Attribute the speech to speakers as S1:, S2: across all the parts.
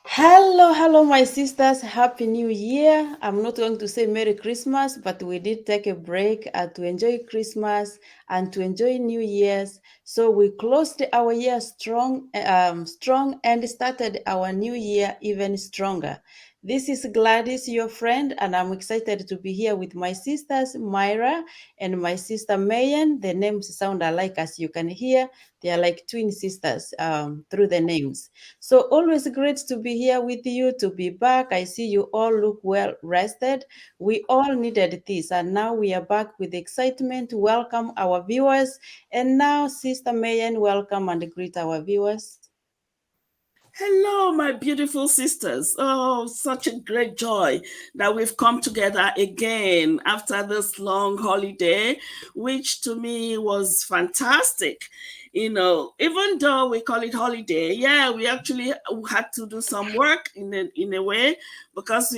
S1: Hello, my sisters. Happy New Year. I'm not going to say Merry Christmas, but we did take a break to enjoy Christmas and to enjoy New Year's. So we closed our year strong and started our new year even stronger. This is Gladys, your friend, and I'm excited to be here with my sisters, Myra and my sister Mayan. The names sound alike, as you can hear. They are like twin sisters through the names. So always great to be here with you, to be back. I see you all look well rested. We all needed this, and now we are back with excitement. Welcome our viewers. And now, Sister Mayan, welcome and greet our viewers.
S2: Hello, my beautiful sisters. Oh, such a great joy that we've come together again after this long holiday, which to me was fantastic. Even though we call it holiday, yeah, we actually had to do some work in a way because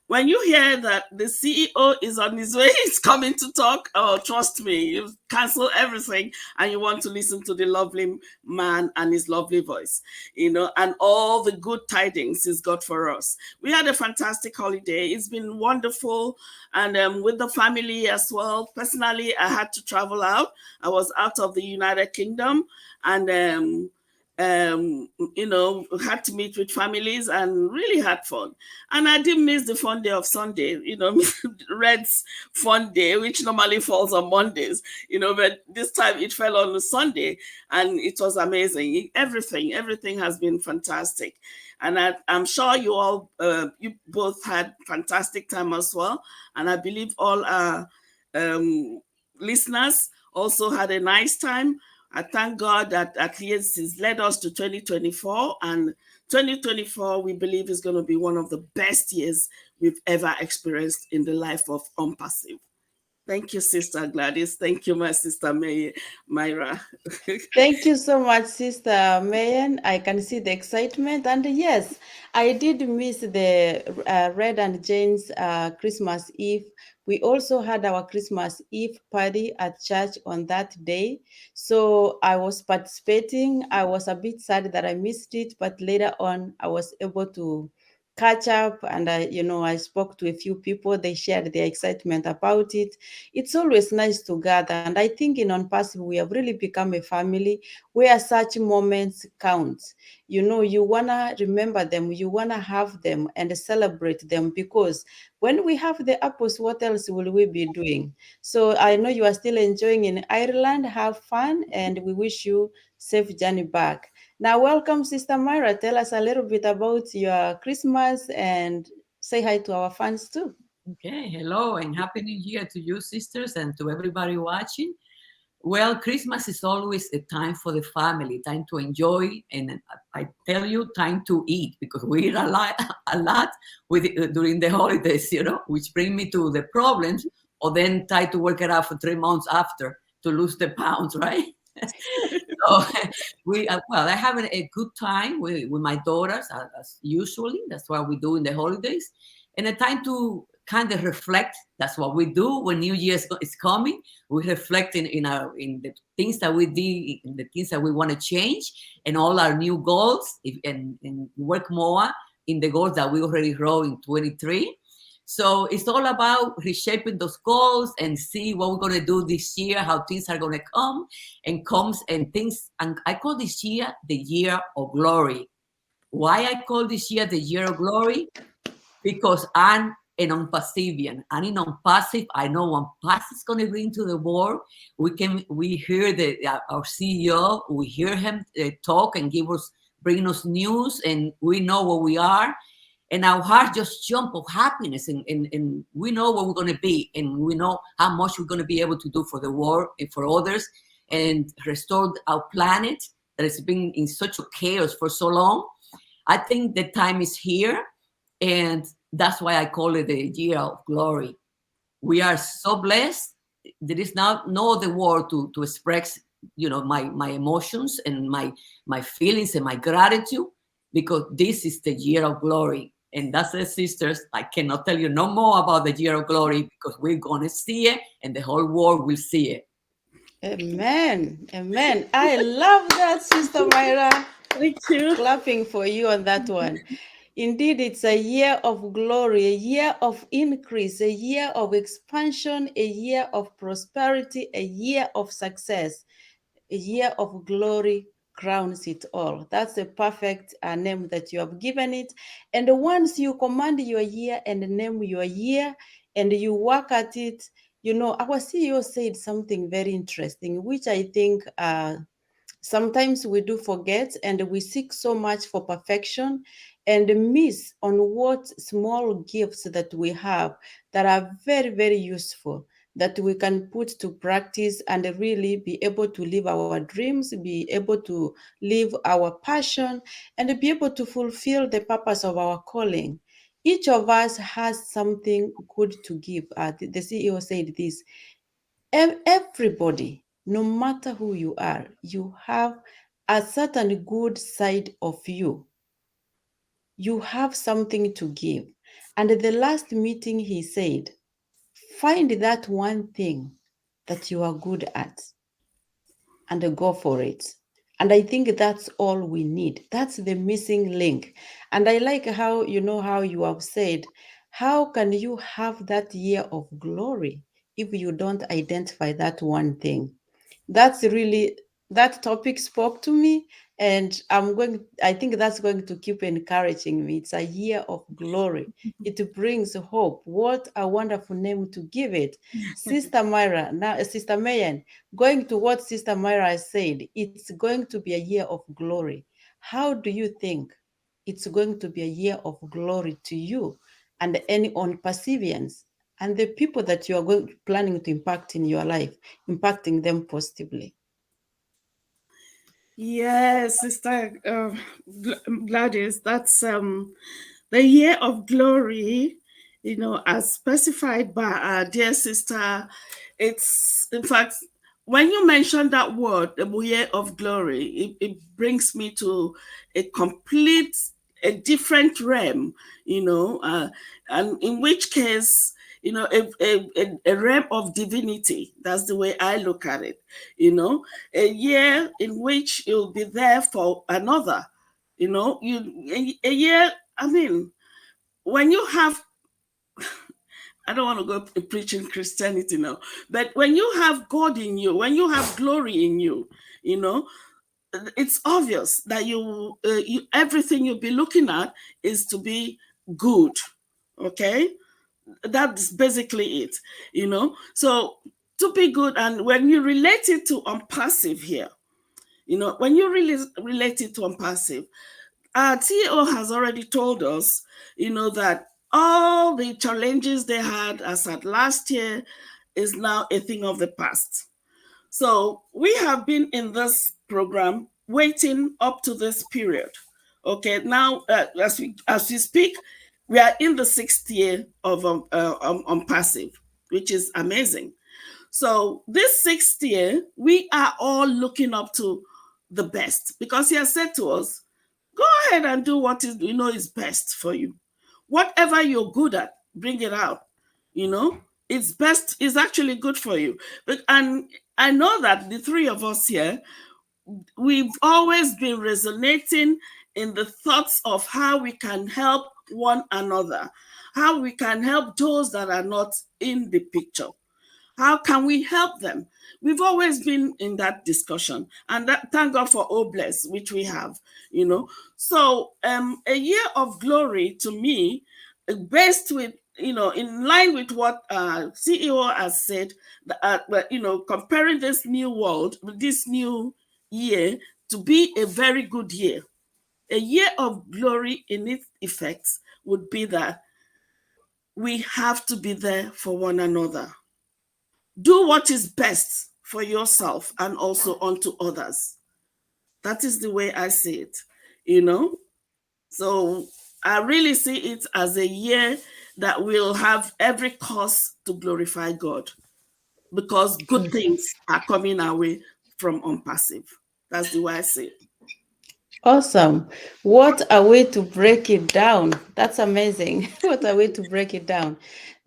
S2: when you hear that the CEO is on his way, he's coming to talk, oh, trust me, you cancel everything and you want to listen to the lovely man and his lovely voice, and all the good tidings he's got for us. We had a fantastic holiday. It's been wonderful, and with the family as well. Personally, I had to travel out. I was out of the United Kingdom, and had to meet with families and really had fun. And I did miss the fun day of Sunday, Red's fun day, which normally falls on Mondays, but this time it fell on a Sunday and it was amazing. Everything has been fantastic. And I'm sure you both had fantastic time as well. And I believe all our listeners also had a nice time. I thank God that at least He's led us to 2024, and 2024 we believe is going to be one of the best years we've ever experienced in the life of Unpassive. Thank you, Sister Gladys. Thank you, my sister Myra.
S1: Thank you so much, Sister Mayan. I can see the excitement. And yes, I did miss the Red and Jane's Christmas Eve. We also had our Christmas Eve party at church on that day. So I was participating. I was a bit sad that I missed it, but later on, I was able to catch up, and I spoke to a few people. They shared their excitement about it. It's always nice to gather, and I think in Unpassive we have really become a family where such moments count. You wanna remember them, you wanna have them and celebrate them, because when we have the apples, what else will we be doing? So I know you are still enjoying in Ireland. Have fun, and we wish you safe journey back. Now, welcome, Sister Myra. Tell us a little bit about your Christmas and say hi to our fans too.
S3: Okay, hello and happy new year to you, sisters, and to everybody watching. Well, Christmas is always a time for the family, time to enjoy, and I tell you, time to eat, because we eat a lot during the holidays, which bring me to the problems, or then try to work it out for 3 months after to lose the pounds, right? So I have a good time with my daughters as usually. That's what we do in the holidays, and a time to kind of reflect. That's what we do when New Year is coming. We reflect in the things that we did, in the things that we want to change, and all our new goals, and work more in the goals that we already wrote in 23. So it's all about reshaping those goals and see what we're going to do this year, how things are going to come and comes and things. And I call this year the year of glory. Why I call this year the year of glory? Because I'm an unpassivian. And in unpassive, I know when passive is going to bring to the world, we hear our CEO, we hear him talk and bring us news, and we know where we are, and our heart just jump of happiness, and we know where we're going to be, and we know how much we're going to be able to do for the world and for others, and restore our planet that has been in such a chaos for so long. I think the time is here, and that's why I call it the year of glory. We are so blessed. There is now no other word to express, my emotions and my feelings and my gratitude, because this is the year of glory. And that's it, sisters. I cannot tell you no more about the year of glory, because we're gonna see it, and the whole world will see it.
S1: Amen. Amen. I love that, Sister Myra.
S2: Thank you.
S1: Clapping for you on that one. Indeed, it's a year of glory, a year of increase, a year of expansion, a year of prosperity, a year of success, a year of glory crowns it all. That's a perfect name that you have given it. And once you command your year and name your year and you work at it, you know, our CEO said something very interesting, which I think sometimes we do forget and we seek so much for perfection and miss on what small gifts that we have that are very, very useful that we can put to practice and really be able to live our dreams, be able to live our passion, and be able to fulfill the purpose of our calling. Each of us has something good to give. The CEO said this. Everybody, no matter who you are, you have a certain good side of you. You have something to give. And at the last meeting, he said, find that one thing that you are good at and go for it. And I think that's all we need. That's the missing link. And I like how, you know, how you have said, how can you have that year of glory if you don't identify that one thing? That's really, that topic spoke to me, and I think that's going to keep encouraging me. It's a year of glory. It brings hope. What a wonderful name to give it. Sister Myra, now Sister Mayan, going to what Sister Myra said, it's going to be a year of glory. How do you think it's going to be a year of glory to you and any on perseverance and the people that you are planning to impact in your life, impacting them positively?
S2: Yes, Sister Gladys, that's the year of glory, as specified by our dear sister. It's, in fact, when you mention that word, the year of glory, it brings me to a complete, a different realm, and in which case, a realm of divinity. That's the way I look at it, a year in which you'll be there for another, a year, I mean, when you have, I don't want to go preaching Christianity now, but when you have God in you, when you have glory in you, you know, it's obvious that everything you'll be looking at is to be good. Okay, that's basically it. So to be good, and when you relate it to unpassive here, when you really relate it to unpassive, our TO has already told us, that all the challenges they had as at last year is now a thing of the past. So we have been in this program waiting up to this period. Okay, now as we speak, we are in the 6th year of passive, which is amazing. So this 6th year, we are all looking up to the best, because he has said to us, go ahead and do what is best for you. Whatever you're good at, bring it out. It's best, is actually good for you. And I know that the three of us here, we've always been resonating in the thoughts of how we can help one another, how we can help those that are not in the picture. How can we help them? We've always been in that discussion, and thank God for Obless, which we have, So a year of glory to me, based with, in line with what CEO has said, comparing this new world, this new year to be a very good year. A year of glory in its effects would be that we have to be there for one another. Do what is best for yourself and also unto others. That is the way I see it, So I really see it as a year that will have every cause to glorify God, because good things are coming our way from unpassive. That's the way I see it.
S1: Awesome. What a way to break it down. That's amazing. What a way to break it down.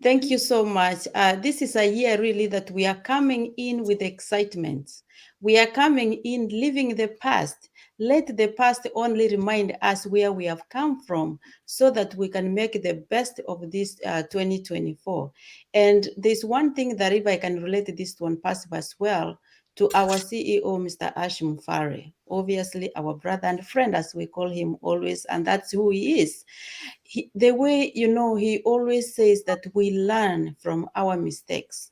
S1: Thank you so much. This is a year really that we are coming in with excitement. We are coming in living the past. Let the past only remind us where we have come from so that we can make the best of this 2024. And there's one thing that if I can relate this to one passive as well, to our CEO, Mr. Ashim Fare, obviously our brother and friend, as we call him always, and that's who he is. The way, he always says that we learn from our mistakes.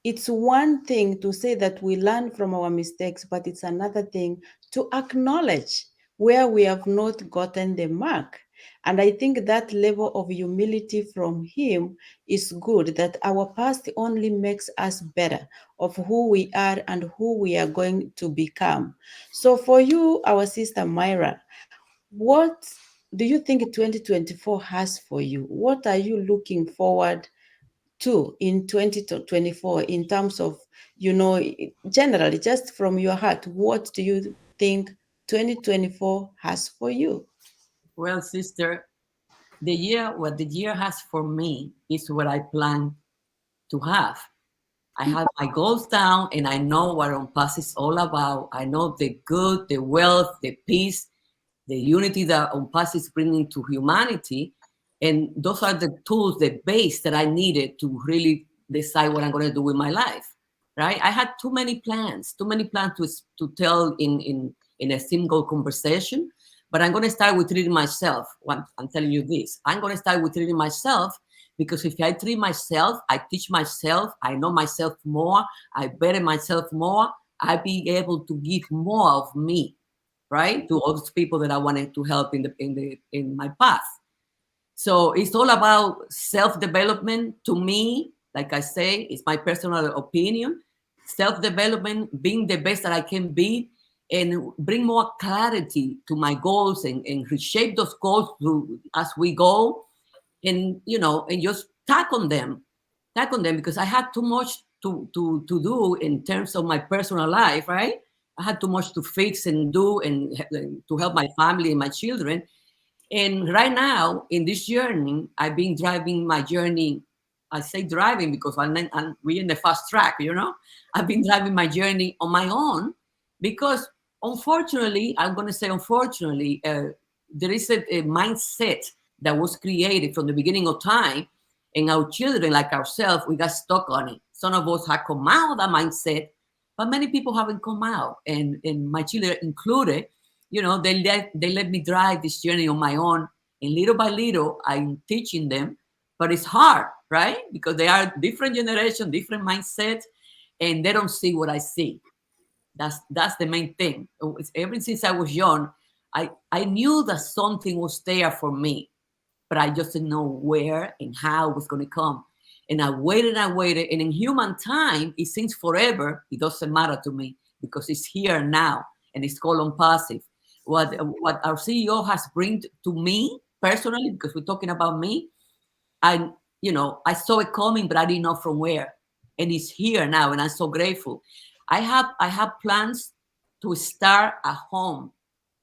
S1: It's one thing to say that we learn from our mistakes, but it's another thing to acknowledge where we have not gotten the mark. And I think that level of humility from him is good, that our past only makes us better of who we are and who we are going to become. So for you, our sister Myra, what do you think 2024 has for you? What are you looking forward to in 2024 in terms of, generally, just from your heart, what do you think 2024 has for you?
S3: Well, sister, what the year has for me is what I plan to have. I have my goals down and I know what On Pass is all about. I know the good, the wealth, the peace, the unity that On Pass is bringing to humanity. And those are the tools, the base that I needed to really decide what I'm going to do with my life. Right? I had too many plans to tell in a single conversation. But I'm going to start with treating myself. I'm telling you this. I'm going to start with treating myself because if I treat myself, I teach myself, I know myself more, I better myself more, I be able to give more of me, right, to all those people that I wanted to help in my path. So it's all about self-development. To me, like I say, it's my personal opinion. Self-development, being the best that I can be, and bring more clarity to my goals and reshape those goals through as we go, and and just tack on them because I had too much to do in terms of my personal life, right? I had too much to fix and do and to help my family and my children. And right now in this journey, I've been driving my journey. I say driving because we're in the fast track, I've been driving my journey on my own because unfortunately, I'm going to say unfortunately, there is a mindset that was created from the beginning of time. And our children, like ourselves, we got stuck on it. Some of us have come out of that mindset, but many people haven't come out. And my children included, they let me drive this journey on my own, and little by little I'm teaching them, but it's hard, right? Because they are different generation, different mindset, and they don't see what I see. That's the main thing. Ever since I was young, I knew that something was there for me, but I just didn't know where and how it was going to come. And I waited, and in human time, it seems forever. It doesn't matter to me because it's here now, and it's called on passive. What our CEO has bring to me personally, because we're talking about me, I I saw it coming, but I didn't know from where, and it's here now, and I'm so grateful. I have plans to start a home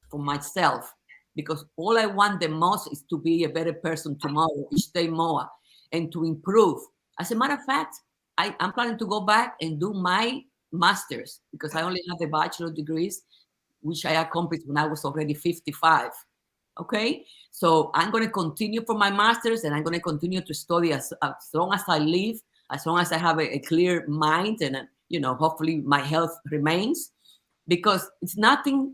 S3: for myself because all I want the most is to be a better person tomorrow, each day more, and to improve. As a matter of fact, I'm planning to go back and do my master's because I only have the bachelor degrees, which I accomplished when I was already 55. Okay, so I'm going to continue for my master's and I'm going to continue to study as long as I live, as long as I have a clear mind, and hopefully my health remains, because it's nothing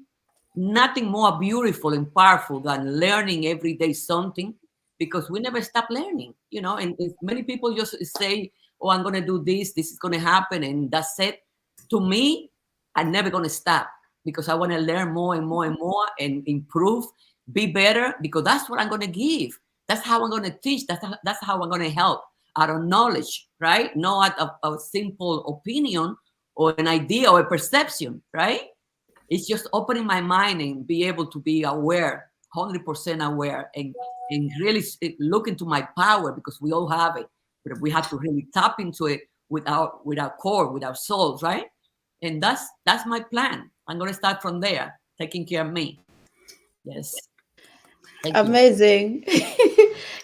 S3: more beautiful and powerful than learning every day something, because we never stop learning, and if many people just say, oh, I'm going to do this is going to happen, and that's it. To me, I'm never going to stop because I want to learn more and more and more and improve, be better, because that's what I'm going to give. That's how I'm going to teach. That's how I'm going to help out of knowledge, right? Not out of a simple opinion or an idea or a perception, right? It's just opening my mind and be able to be aware, 100% aware, and really look into my power, because we all have it, but we have to really tap into it with our core, with our souls, right? And that's my plan. I'm going to start from there, taking care of me. Yes. Thank you.
S1: Amazing.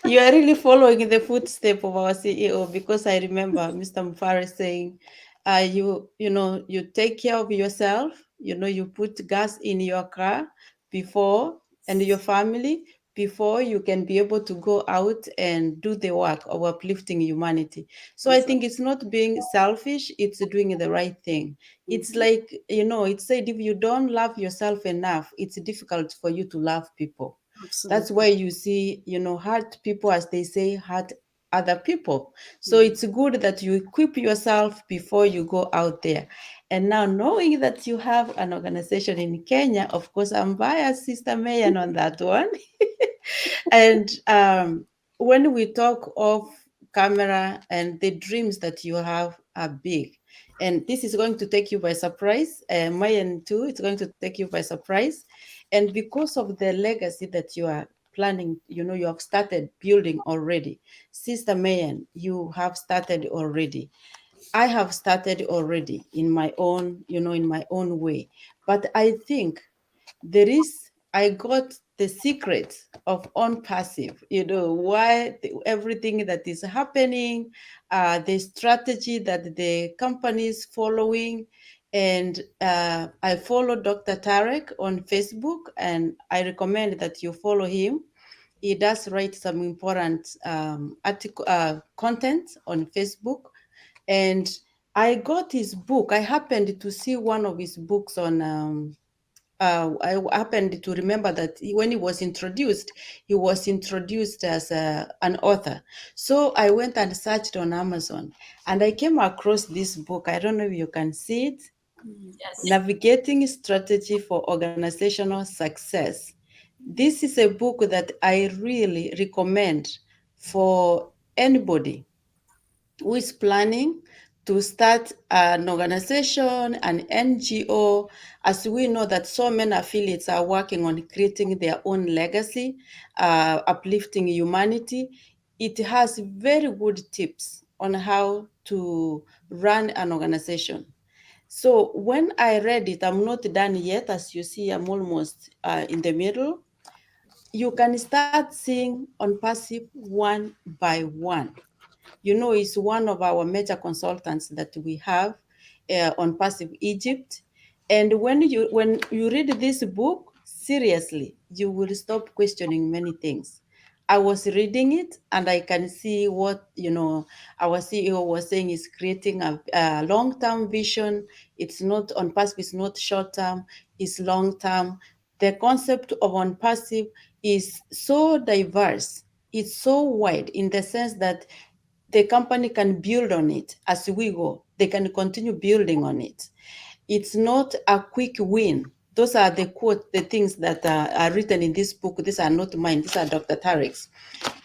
S1: You are really following in the footsteps of our CEO, because I remember Mr. Mufare saying, you take care of yourself, You put gas in your car before, and your family, before you can be able to go out and do the work of uplifting humanity. So I think
S2: Exactly.
S1: it's not being selfish, it's doing the right thing. It's
S2: Mhm.
S1: like, it said, if you don't love yourself enough, it's difficult for you to love people. That's why
S2: Absolutely.
S1: you see, hurt people, as they say, hurt other people. So
S2: Mm.
S1: it's good that you equip yourself before you go out there. And now, knowing that you have an organization in Kenya, of course, I'm biased, Sister Mayan, on that one. And when we talk of camera, and the dreams that you have are big, and this is going to take you by surprise. Mayan too, it's going to take you by surprise. And because of the legacy that you are planning, you have started building already. Sister Mayan, you have started already. I have started already in my own, in my own way. But I think I got the secret of on passive, why everything that is happening, the strategy that the company is following. And I follow Dr. Tarek on Facebook, and I recommend that you follow him. He does write some important article content on Facebook. And I got his book. I happened to see one of his books on I happened to remember that when he was introduced as an author. So I went and searched on Amazon, and I came across this book. I don't know if you can see it.
S2: Mm.
S3: Yes.
S1: Navigating Strategy for Organizational Success. This is a book that I really recommend for anybody who is planning to start an organization, an NGO, as we know that so many affiliates are working on creating their own legacy, uplifting humanity. It has very good tips on how to run an organization. So when I read it, I'm not done yet. As you see, I'm almost in the middle. You can start seeing on passive one by one. Is one of our major consultants that we have on passive Egypt. And when you read this book, seriously, you will stop questioning many things. I was reading it, and I can see what our CEO was saying is creating a long-term vision. It's not on passive, it's not short-term, it's long-term. The concept of on passive is so diverse, it's so wide, in the sense that the company can build on it as we go. They can continue building on it. It's not a quick win. Those are the quote, the things that are written in this book. These are not mine. These are Dr. Tarek's.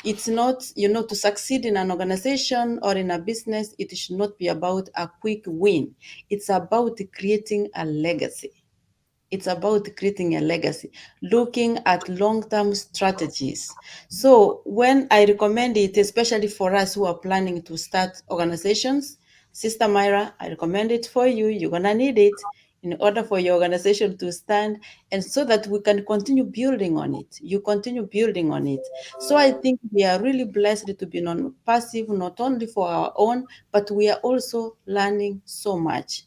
S1: It's not, to succeed in an organization or in a business, it should not be about a quick win. It's about creating a legacy. It's about creating a legacy, looking at long-term strategies. So when I recommend it, especially for us who are planning to start organizations, Sister Myra, I recommend it for you. You're gonna need it in order for your organization to stand, and so that we can continue building on it. You continue building on it. So I think we are really blessed to be non-passive, not only for our own, but we are also learning so much.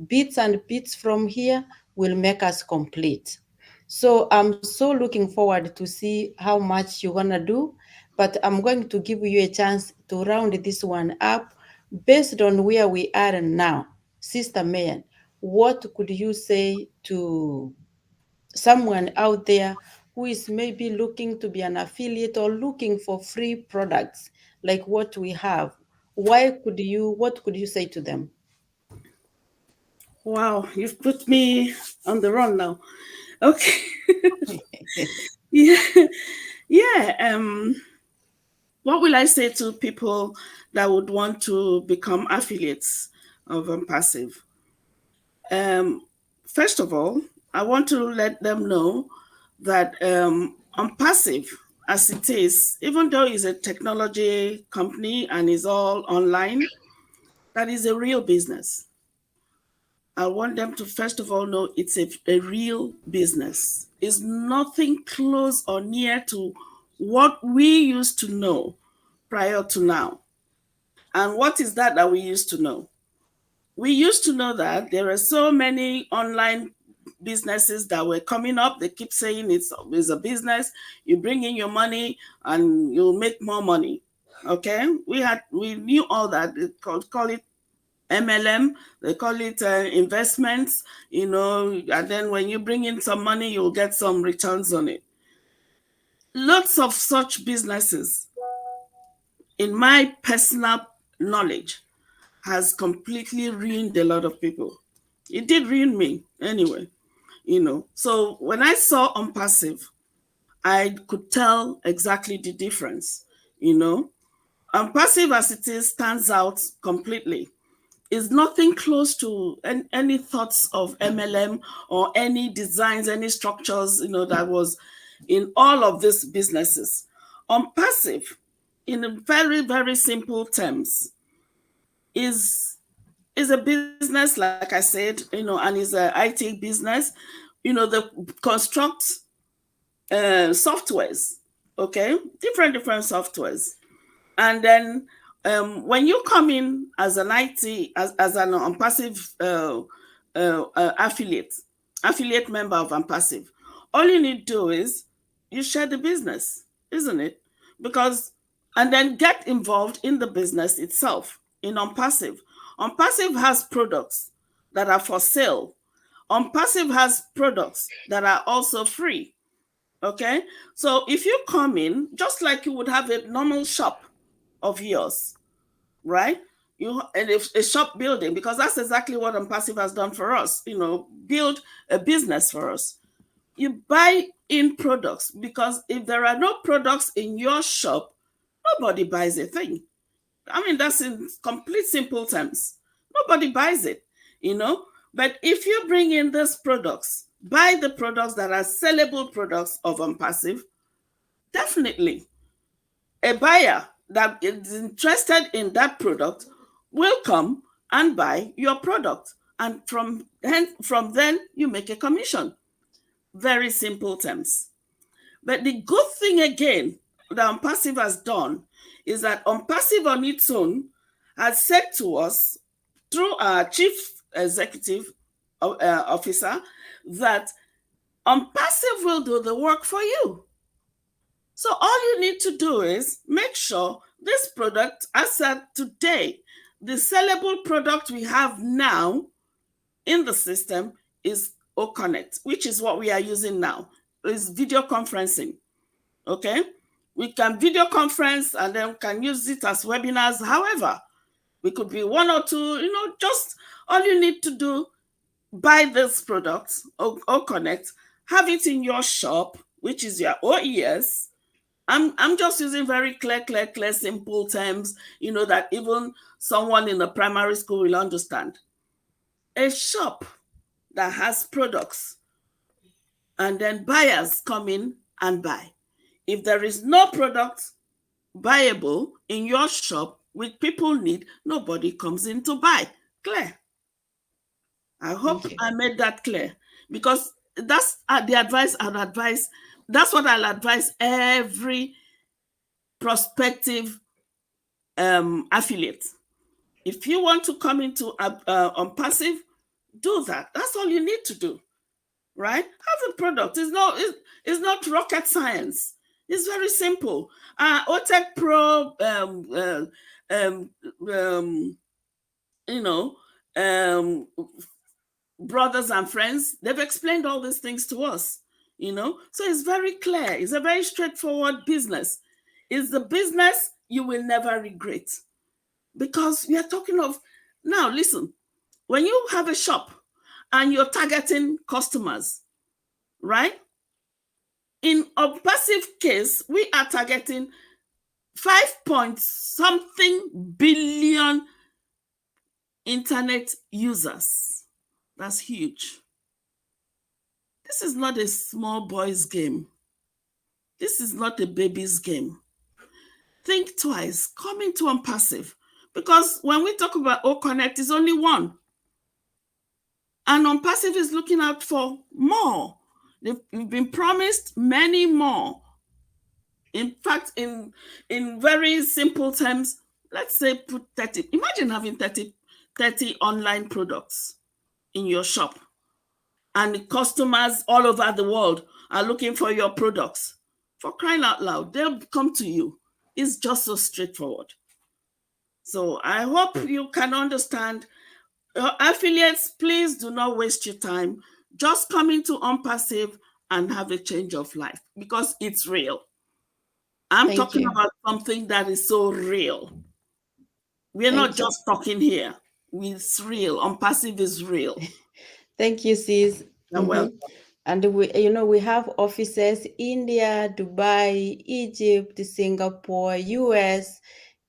S1: Bits and bits from here will make us complete. So I'm so looking forward to see how much you're gonna do, but I'm going to give you a chance to round this one up based on where we are now. Sister Mayan, what could you say to someone out there who is maybe looking to be an affiliate or looking for free products like what we have? What could you say to them?
S2: Wow, you've put me on the run now. Okay. Yeah. Yeah. What will I say to people that would want to become affiliates of Passive? Um, First of all, I want to let them know that Passive, as it is, even though it's a technology company and is all online, that is a real business. I want them to first of all know it's a real business. It's nothing close or near to what we used to know prior to now. And what is that we used to know? We used to know that there are so many online businesses that were coming up. They keep saying it's a business. You bring in your money and you'll make more money. Okay, we knew all that. They call it MLM. They call it investments. And then when you bring in some money, you'll get some returns on it. Lots of such businesses, in my personal knowledge, has completely ruined a lot of people. It did ruin me anyway. So when I saw Unpassive, I could tell exactly the difference. Unpassive as it is stands out completely. Is nothing close to any thoughts of MLM or any designs, any structures, that was in all of these businesses. Unpassive, in very, very simple terms, is a business, like I said, and is an IT business. They construct softwares, okay, different softwares, and then when you come in as an IT, as an Unpassive affiliate member of Unpassive, all you need to do is you share the business, isn't it? Because and then get involved in the business itself. In Unpassive, Unpassive has products that are for sale. Unpassive has products that are also free. Okay, so if you come in, just like you would have a normal shop of yours, right? And if a shop building, because that's exactly what Unpassive has done for us, build a business for us. You buy in products, because if there are no products in your shop, nobody buys a thing. I mean, that's in complete simple terms. Nobody buys it, But if you bring in these products, buy the products that are sellable products of Unpassive, definitely a buyer that is interested in that product will come and buy your product. And from then you make a commission. Very simple terms. But the good thing again that Unpassive has done is that Unpassive on its own has said to us through our chief executive officer that Unpassive will do the work for you. So all you need to do is make sure this product, as at today, the sellable product we have now in the system is OConnect, which is what we are using now. It's video conferencing. Okay, we can video conference and then can use it as webinars. However, we could be one or two, just all you need to do, buy this product or connect, have it in your shop, which is your OES. I'm just using very clear, simple terms, that even someone in the primary school will understand. A shop that has products and then buyers come in and buy. If there is no product buyable in your shop which people need, nobody comes in to buy. Clear? I hope I made that clear, because that's the advice I'll advise. That's what I'll advise every prospective affiliate. If you want to come into Unpassive, do that. That's all you need to do, right? Have a product. It's not rocket science. It's very simple. OTEC Pro, brothers and friends, they've explained all these things to us, So it's very clear. It's a very straightforward business. It's the business you will never regret, because we are talking of, now listen, when you have a shop and you're targeting customers, right? In a passive case, we are targeting 5-point-something billion internet users. That's huge. This is not a small boy's game. This is not a baby's game. Think twice. Come into Unpassive, because when we talk about OConnect, it's only one. And Unpassive is looking out for more. They've been promised many more. In fact, in very simple terms, let's say put 30. Imagine having 30 online products in your shop. and customers all over the world are looking for your products. For crying out loud, they'll come to you. It's just so straightforward. So I hope you can understand. Affiliates, please do not waste your time. Just come into Unpassive and have a change of life because it's real. I'm
S1: Thank
S2: talking
S1: you.
S2: about something that is so real. We're not
S1: Thank you.
S2: just talking here. It's real. Unpassive is real.
S1: Thank you, sis.
S2: You're welcome.
S1: And we have offices India, Dubai, Egypt, Singapore, US.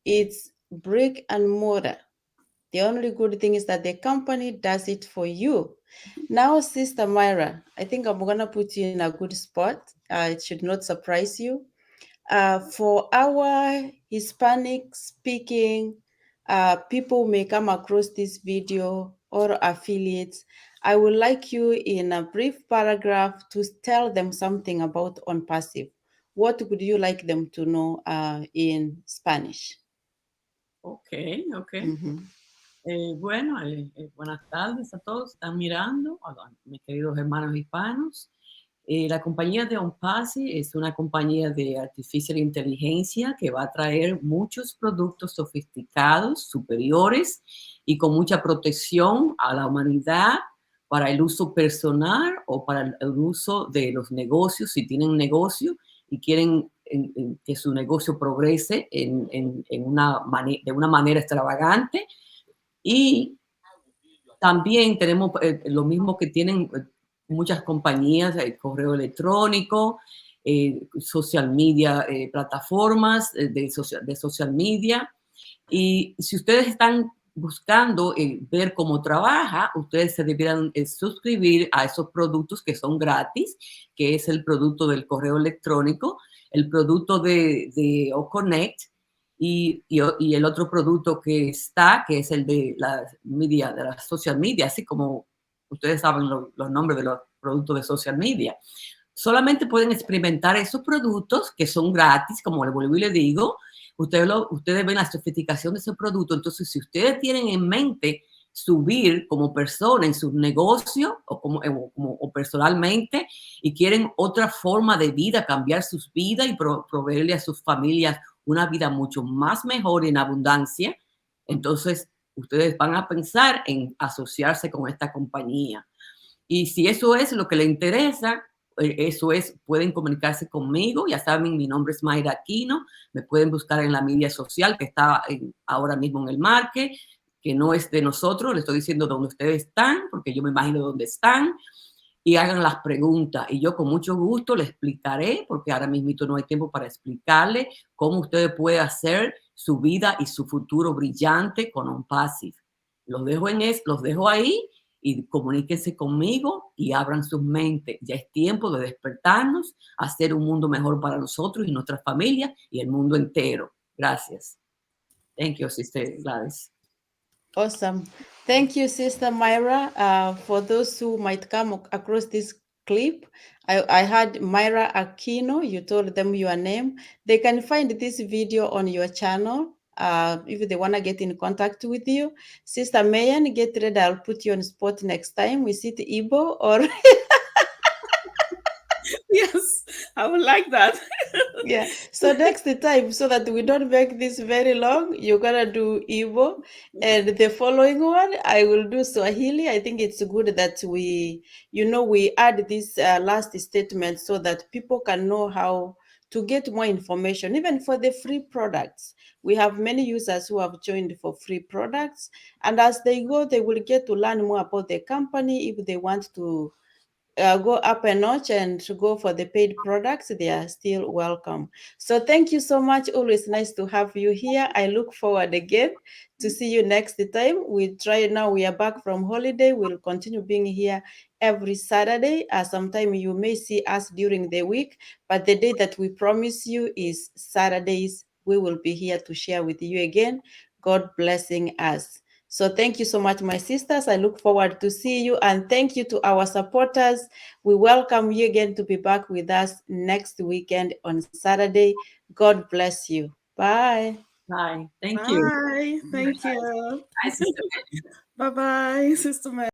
S1: It's brick and mortar. The only good thing is that the company does it for you. Now, Sister Myra, I think I'm gonna put you in a good spot. It should not surprise you. For our Hispanic speaking people may come across this video or affiliates, I would like you in a brief paragraph to tell them something about On Passive. What would you like them to know in Spanish?
S3: Ok, ok.
S1: Mm-hmm.
S3: Bueno, buenas tardes a todos. Están mirando, a mis queridos hermanos hispanos. La compañía de OnPassy es una compañía de artificial inteligencia que va a traer muchos productos sofisticados, superiores y con mucha protección a la humanidad para el uso personal o para el uso de los negocios, si tienen negocio y quieren que su negocio progrese de una manera extravagante. Y también tenemos lo mismo que tienen muchas compañías, correo electrónico, social media, plataformas de social media. Y si ustedes están buscando ver cómo trabaja, ustedes se debieran suscribir a esos productos que son gratis, que es el producto del correo electrónico, el producto de OConnect y el otro producto que está, que es el de la media, de la social media, así como ustedes saben los nombres de los productos de social media. Solamente pueden experimentar esos productos que son gratis, como le vuelvo y le digo. Ustedes ven la sofisticación de ese producto. Entonces, si ustedes tienen en mente subir como persona en sus negocios o personalmente y quieren otra forma de vida, cambiar sus vidas y proveerle a sus familias una vida mucho más mejor y en abundancia, entonces ustedes van a pensar en asociarse con esta compañía. Y si eso es lo que les interesa, eso es, pueden comunicarse conmigo. Ya saben, mi nombre es Mayra Aquino. Me pueden buscar en la media social que está ahora mismo en el market, que no es de nosotros. Les estoy diciendo dónde ustedes están, porque yo me imagino dónde están. Y hagan las preguntas. Y yo con mucho gusto les explicaré, porque ahora mismo no hay tiempo para explicarle cómo ustedes pueden hacer su vida y su futuro brillante con OnPassive. Los dejo ahí y comuníquense conmigo y abran sus mentes. Ya es tiempo de despertarnos, hacer un mundo mejor para nosotros y nuestras familias y el mundo entero. Gracias. Thank you, Sister Gladys.
S1: Awesome. Thank you, Sister Myra. For those who might come across this clip, I had Myra Aquino. You told them your name. They can find this video on your channel if they want to get in contact with you. Sister Mayan, get ready. I'll put you on spot next time. We see the Igbo or
S2: Yes, I would like that.
S1: yeah. So next time, so that we don't make this very long, you're gonna do Igbo, and the following one I will do Swahili. I think it's good that we add this last statement so that people can know how to get more information, even for the free products. We have many users who have joined for free products, and as they go, they will get to learn more about the company. If they want to go up a notch and to go for the paid products, they are still welcome. So thank you so much. Always nice to have you here. I look forward again to see you next time. We try now. We are back from holiday. We'll continue being here every Saturday. Sometime you may see us during the week, but the day that we promise you is Saturdays. We will be here to share with you again. God blessing us. So thank you so much, my sisters. I look forward to see you, and thank you to our supporters. We welcome you again to be back with us next weekend on Saturday. God bless you. Bye.
S3: Bye. Thank you.
S2: Bye. Thank you.
S3: Bye, Sister.
S2: Bye-bye, Sister Mary.